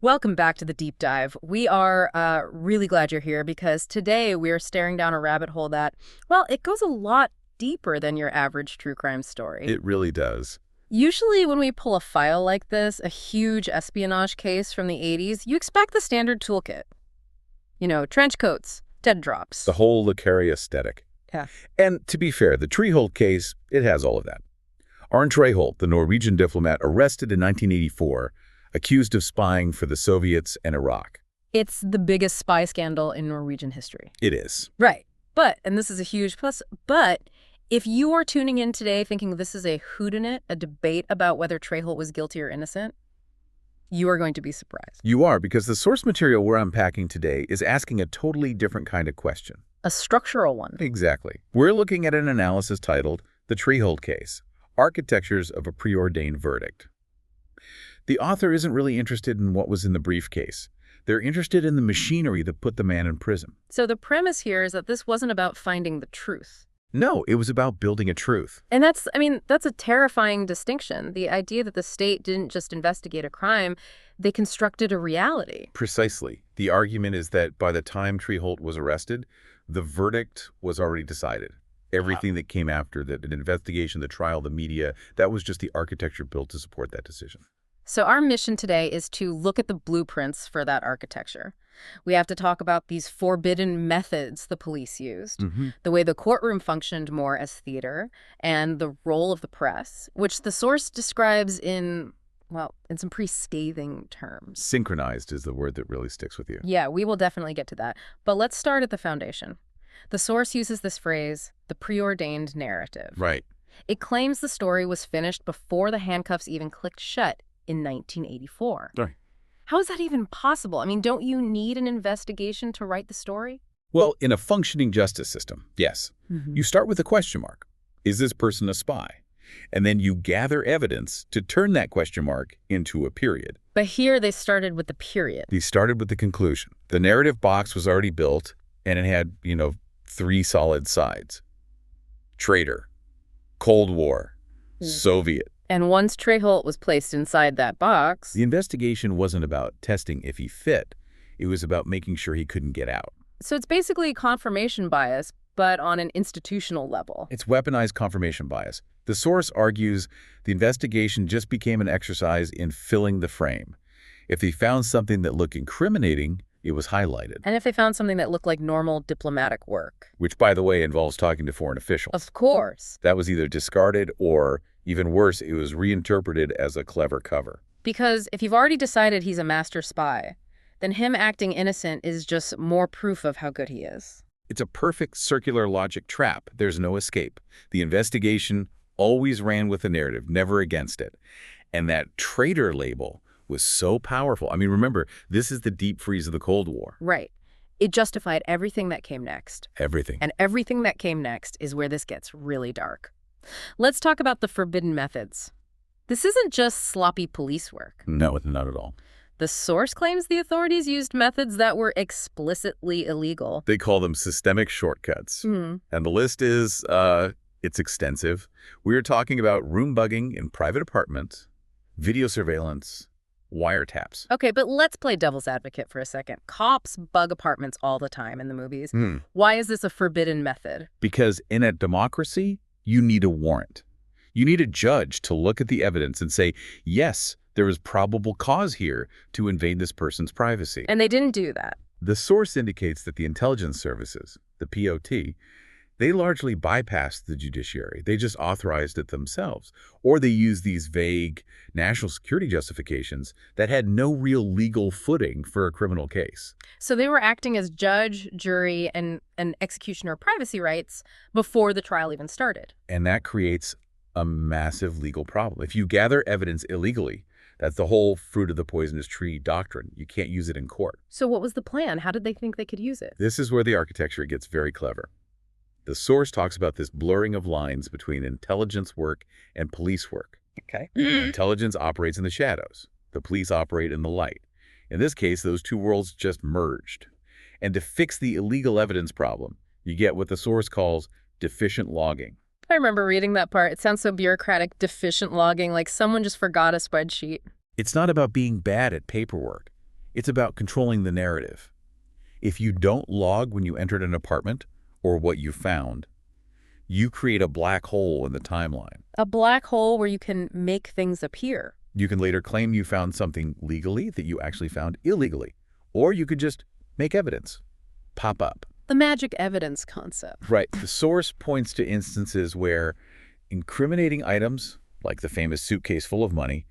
Welcome back to the deep dive. We are really glad you're here because today we are staring down a rabbit hole that, well, it goes a lot deeper than your average true crime story. It really does. Usually when we pull a file like this, a huge espionage case from the 80s, you expect the standard toolkit. You know, trench coats, dead drops. The whole Le Carre aesthetic. Yeah. And to be fair, the Treholt case, it has all of that. ARNE Treholt, the Norwegian diplomat arrested in 1984, accused of spying for the Soviets and Iraq. It's the biggest spy scandal in Norwegian history. It is. Right. But, and this is a huge plus, but if you are tuning in today thinking this is a whodunit, a debate about whether Treholt was guilty or innocent, you are going to be surprised. You are, because the source material we're unpacking today is asking a totally different kind of question. A structural one. Exactly. We're looking at an analysis titled The Treholt Case, Architectures of a Preordained Verdict. The author isn't really interested in what was in the briefcase. They're interested in the machinery that put the man in prison. So the premise here is that this wasn't about finding the truth. No, it was about building a truth. And that's a terrifying distinction. The idea that the state didn't just investigate a crime, they constructed a reality. Precisely. The argument is that by the time Treholt was arrested, the verdict was already decided. Everything that came after, that an investigation, the trial, the media, that was just the architecture built to support that decision. So our mission today is to look at the blueprints for that architecture. We have to talk about these forbidden methods the police used, the way the courtroom functioned more as theater, and the role of the press, which the source describes in some pretty scathing terms. Synchronized is the word that really sticks with you. Yeah, we will definitely get to that. But let's start at the foundation. The source uses this phrase, the preordained narrative. Right. It claims the story was finished before the handcuffs even clicked shut in 1984. Right. How is that even possible? I mean, don't you need an investigation to write the story? Well, in a functioning justice system, yes. You start with a question mark. Is this person a spy? And then you gather evidence to turn that question mark into a period. But here they started with the period. They started with the conclusion. The narrative box was already built, and it had, 3 solid sides. Traitor, Cold War, Soviet. And once Treholt was placed inside that box... The investigation wasn't about testing if he fit. It was about making sure he couldn't get out. So it's basically confirmation bias, but on an institutional level. It's weaponized confirmation bias. The source argues the investigation just became an exercise in filling the frame. If they found something that looked incriminating, it was highlighted. And if they found something that looked like normal diplomatic work. Which, by the way, involves talking to foreign officials. Of course. That was either discarded or, even worse, it was reinterpreted as a clever cover. Because if you've already decided he's a master spy, then him acting innocent is just more proof of how good he is. It's a perfect circular logic trap. There's no escape. The investigation always ran with the narrative, never against it. And that traitor label was so powerful. I mean, remember, this is the deep freeze of the Cold War. Right. It justified everything that came next. Everything. And everything that came next is where this gets really dark. Let's talk about the forbidden methods. This isn't just sloppy police work. No, not at all. The source claims the authorities used methods that were explicitly illegal. They call them systemic shortcuts. And the list is, it's extensive. We're talking about room bugging in private apartments, video surveillance, wiretaps. Okay, but let's play devil's advocate for a second. Cops bug apartments all the time in the movies. Why is this a forbidden method? Because in a democracy, you need a warrant. You need a judge to look at the evidence and say, yes, there is probable cause here to invade this person's privacy. And they didn't do that. The source indicates that the intelligence services, the POT, they largely bypassed the judiciary. They just authorized it themselves. Or they used these vague national security justifications that had no real legal footing for a criminal case. So they were acting as judge, jury, and executioner of privacy rights before the trial even started. And that creates a massive legal problem. If you gather evidence illegally, that's the whole fruit of the poisonous tree doctrine. You can't use it in court. So what was the plan? How did they think they could use it? This is where the architecture gets very clever. The source talks about this blurring of lines between intelligence work and police work. Okay. Intelligence operates in the shadows. The police operate in the light. In this case, those two worlds just merged. And to fix the illegal evidence problem, you get what the source calls deficient logging. I remember reading that part. It sounds so bureaucratic, deficient logging, like someone just forgot a spreadsheet. It's not about being bad at paperwork. It's about controlling the narrative. If you don't log when you entered an apartment or what you found, you create a black hole in the timeline. A black hole where you can make things appear. You can later claim you found something legally that you actually found illegally. Or you could just make evidence pop up. The magic evidence concept. Right. The source points to instances where incriminating items, like the famous suitcase full of money,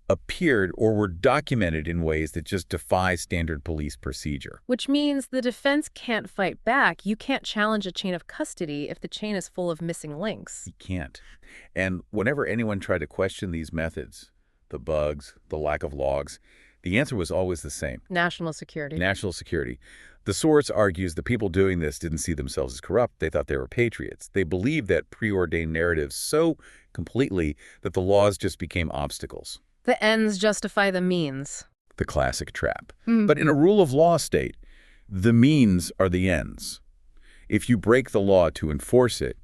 appeared or were documented in ways that just defy standard police procedure. Which means the defense can't fight back. You can't challenge a chain of custody if the chain is full of missing links. You can't. And whenever anyone tried to question these methods, the bugs, the lack of logs, the answer was always the same. National security. National security. The source argues the people doing this didn't see themselves as corrupt. They thought they were patriots. They believed that preordained narratives so completely that the laws just became obstacles. The ends justify the means. The classic trap. But in a rule of law state, the means are the ends. If you break the law to enforce it,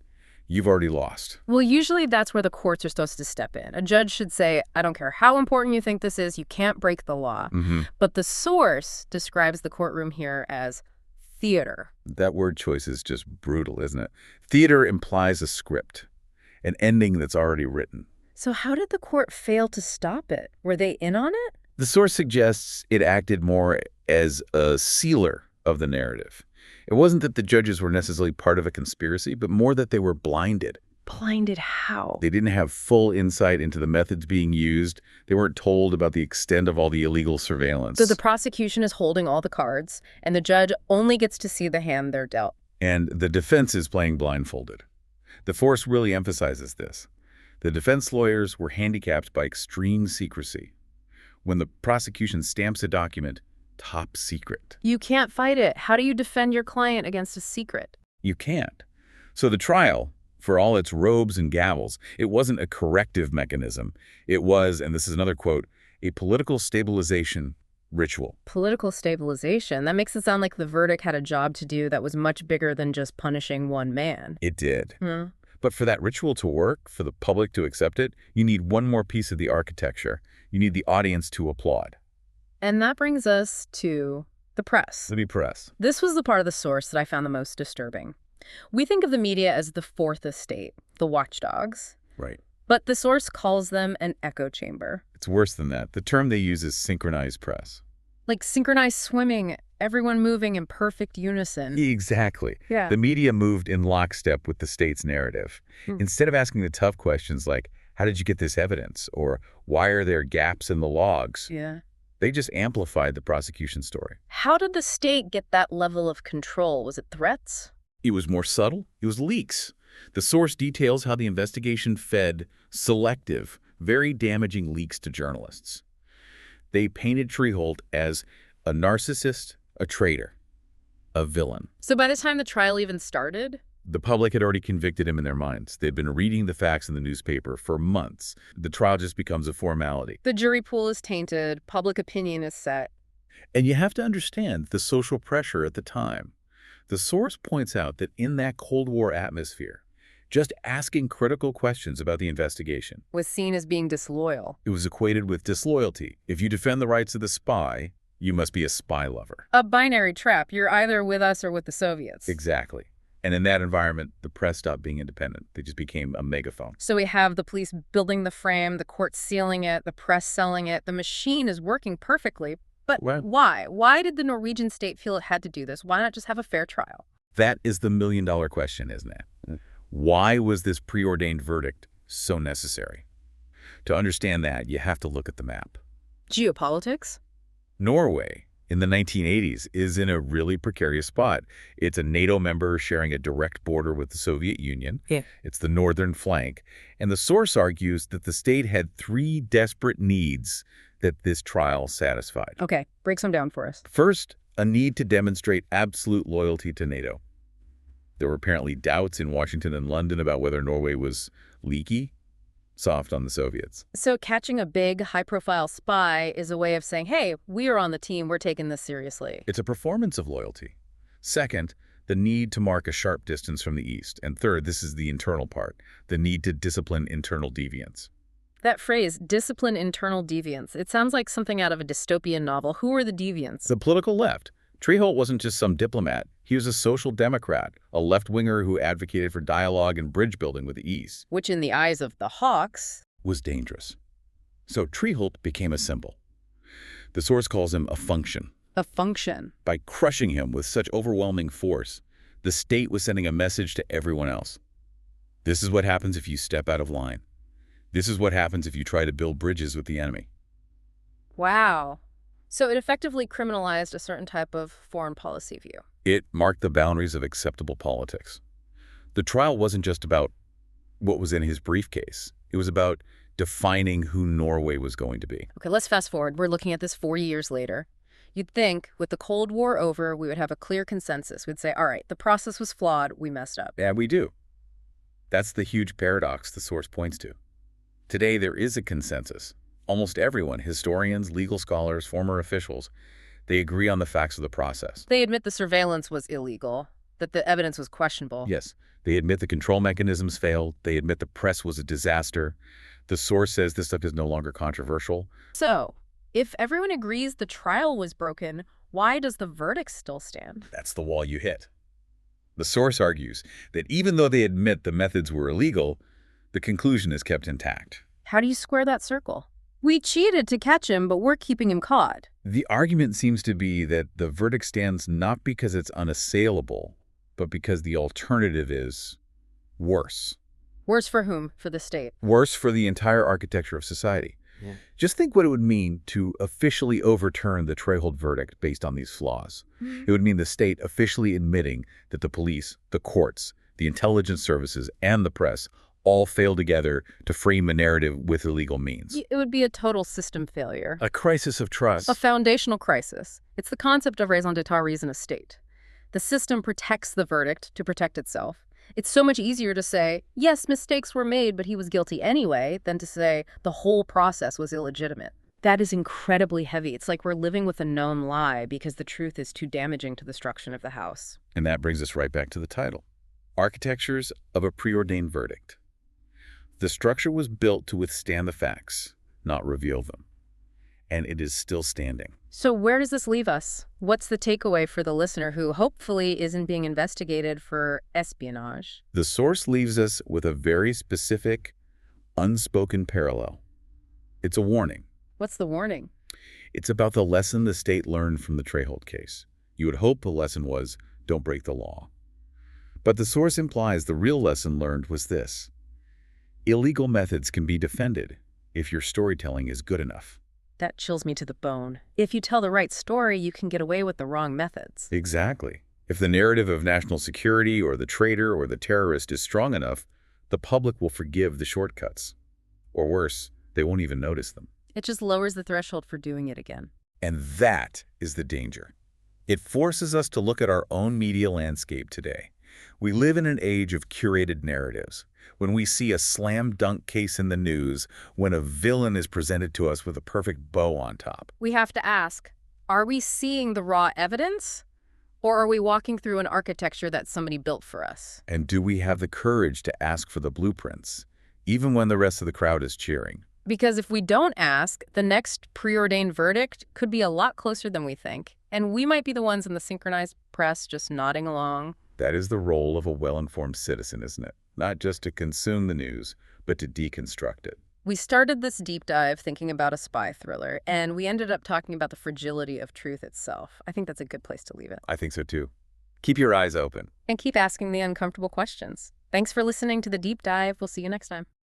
you've already lost. Well, usually that's where the courts are supposed to step in. A judge should say, I don't care how important you think this is, you can't break the law. But the source describes the courtroom here as theater. That word choice is just brutal, isn't it? Theater implies a script, an ending that's already written. So how did the court fail to stop it? Were they in on it? The source suggests it acted more as a sealer of the narrative. It wasn't that the judges were necessarily part of a conspiracy, but more that they were blinded. Blinded how? They didn't have full insight into the methods being used. They weren't told about the extent of all the illegal surveillance. So the prosecution is holding all the cards, and the judge only gets to see the hand they're dealt. And the defense is playing blindfolded. The force really emphasizes this. The defense lawyers were handicapped by extreme secrecy. When the prosecution stamps a document, top secret. You can't fight it. How do you defend your client against a secret? You can't. So the trial, for all its robes and gavels, it wasn't a corrective mechanism. It was, and this is another quote, a political stabilization ritual. Political stabilization? That makes it sound like the verdict had a job to do that was much bigger than just punishing one man. It did. But for that ritual to work, for the public to accept it, you need one more piece of the architecture. You need the audience to applaud. And that brings us to the press. The press. This was the part of the source that I found the most disturbing. We think of the media as the fourth estate, the watchdogs. Right. But the source calls them an echo chamber. It's worse than that. The term they use is synchronized press. Like synchronized swimming, everyone moving in perfect unison. Exactly. Yeah. The media moved in lockstep with the state's narrative. Instead of asking the tough questions like, how did you get this evidence? Or why are there gaps in the logs? Yeah. They just amplified the prosecution story. How did the state get that level of control? Was it threats? It was more subtle. It was leaks. The source details how the investigation fed selective, very damaging leaks to journalists. They painted Treholt as a narcissist, a traitor, a villain. So by the time the trial even started? The public had already convicted him in their minds. They'd been reading the facts in the newspaper for months. The trial just becomes a formality. The jury pool is tainted. Public opinion is set. And you have to understand the social pressure at the time. The source points out that in that Cold War atmosphere, just asking critical questions about the investigation Was seen as being disloyal. it was equated with disloyalty. If you defend the rights of the spy, you must be a spy lover. A binary trap. You're either with us or with the Soviets. Exactly. And in that environment, the press stopped being independent. They just became a megaphone. So we have the police building the frame, the court sealing it, the press selling it. The machine is working perfectly. But Well- why? Why did the Norwegian state feel it had to do this? Why not just have a fair trial? That is the million-dollar question, isn't it? Why was this preordained verdict so necessary? To understand that, you have to look at the map. Geopolitics? Norway, in the 1980s, is in a really precarious spot. It's a NATO member sharing a direct border with the Soviet Union. Yeah. It's the northern flank. And the source argues that the state had three desperate needs that this trial satisfied. Okay, break some down for us. First, a need to demonstrate absolute loyalty to NATO. There were apparently doubts in Washington and London about whether Norway was leaky, soft on the Soviets. So catching a big, high-profile spy is a way of saying, hey, we are on the team, we're taking this seriously. It's a performance of loyalty. Second, the need to mark a sharp distance from the East. And third, this is the internal part, the need to discipline internal deviance. That phrase, discipline internal deviants, it sounds like something out of a dystopian novel. Who are the deviants? The political left. Treholt wasn't just some diplomat. He was a social democrat, a left-winger who advocated for dialogue and bridge building with the East. Which in the eyes of the hawks Was dangerous. So Treholt became a symbol. The source calls him a function. a function. By crushing him with such overwhelming force, the state was sending a message to everyone else. This is what happens if you step out of line. This is what happens if you try to build bridges with the enemy. Wow. So it effectively criminalized a certain type of foreign policy view. It marked the boundaries of acceptable politics. The trial wasn't just about what was in his briefcase. It was about defining who Norway was going to be. Okay, let's fast forward. We're looking at this 4 years later. You'd think, with the Cold War over, we would have a clear consensus. We'd say, all right, the process was flawed, we messed up. Yeah, we do. That's the huge paradox the source points to. Today, there is a consensus. Almost everyone, historians, legal scholars, former officials, they agree on the facts of the process. They admit the surveillance was illegal, that the evidence was questionable. Yes, they admit the control mechanisms failed. They admit the press was a disaster. The source says this stuff is no longer controversial. So, if everyone agrees the trial was broken, why does the verdict still stand? That's the wall you hit. The source argues that even though they admit the methods were illegal, the conclusion is kept intact. How do you square that circle? We cheated to catch him, but we're keeping him caught. The argument seems to be that the verdict stands not because it's unassailable, but because the alternative is worse. Worse for whom? For the state. Worse for the entire architecture of society. Yeah. Just think what it would mean to officially overturn the Treholt verdict based on these flaws. It would mean the state officially admitting that the police, the courts, the intelligence services, and the press all failed together to frame a narrative with illegal means. It would be a total system failure. A crisis of trust. A foundational crisis. It's the concept of raison d'etre in a state. The system protects the verdict to protect itself. It's so much easier to say, yes, mistakes were made, but he was guilty anyway, than to say the whole process was illegitimate. That is incredibly heavy. It's like we're living with a known lie because the truth is too damaging to the structure of the house. And that brings us right back to the title. Architectures of a Preordained Verdict. The structure was built to withstand the facts, not reveal them. And it is still standing. So where does this leave us? What's the takeaway for the listener who hopefully isn't being investigated for espionage? The source leaves us with a very specific, unspoken parallel. It's a warning. What's the warning? It's about the lesson the state learned from the Treholt case. You would hope the lesson was, don't break the law. But the source implies the real lesson learned was this. Illegal methods can be defended if your storytelling is good enough. That chills me to the bone. If you tell the right story, you can get away with the wrong methods. Exactly. If the narrative of national security or the traitor or the terrorist is strong enough, the public will forgive the shortcuts. Or worse, they won't even notice them. It just lowers the threshold for doing it again. And that is the danger. It forces us to look at our own media landscape today. We live in an age of curated narratives. When we see a slam dunk case in the news, when a villain is presented to us with a perfect bow on top. We have to ask, are we seeing the raw evidence? Or are we walking through an architecture that somebody built for us? And do we have the courage to ask for the blueprints, even when the rest of the crowd is cheering? Because if we don't ask, the next preordained verdict could be a lot closer than we think. And we might be the ones in the synchronized press just nodding along. That is the role of a well-informed citizen, isn't it? Not just to consume the news, but to deconstruct it. We started this deep dive thinking about a spy thriller, and we ended up talking about the fragility of truth itself. I think that's a good place to leave it. I think so too. Keep your eyes open. And keep asking the uncomfortable questions. Thanks for listening to The Deep Dive. We'll see you next time.